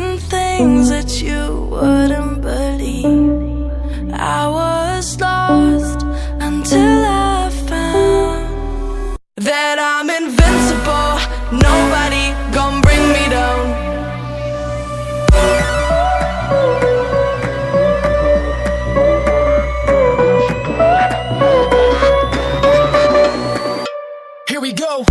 seen things that you wouldn't believe. I was lost until I found that I'm invincible. Nobody gon' bring me down. Here we go.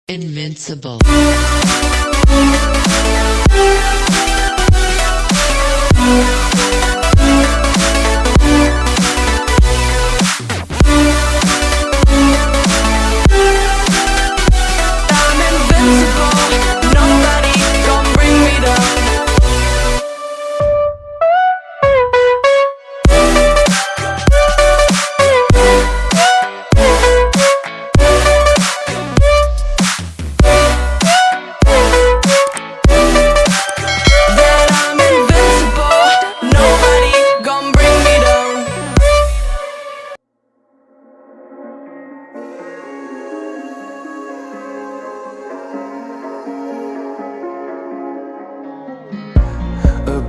Invincible.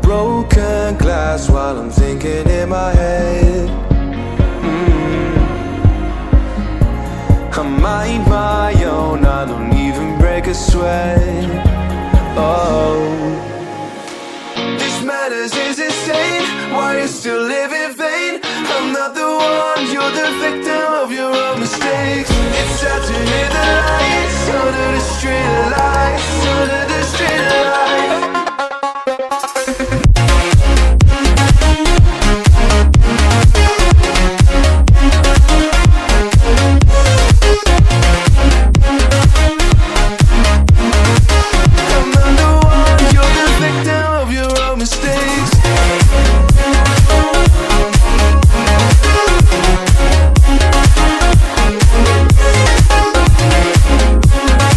Broken glass while I'm thinking in my head. I mind my own, I don't even break a sweat. Oh, this madness is insane. Why you still live in vain? I'm not the one, you're the victim of your own mistakes. It's sad to hear the lights under the street lights, under the street lights.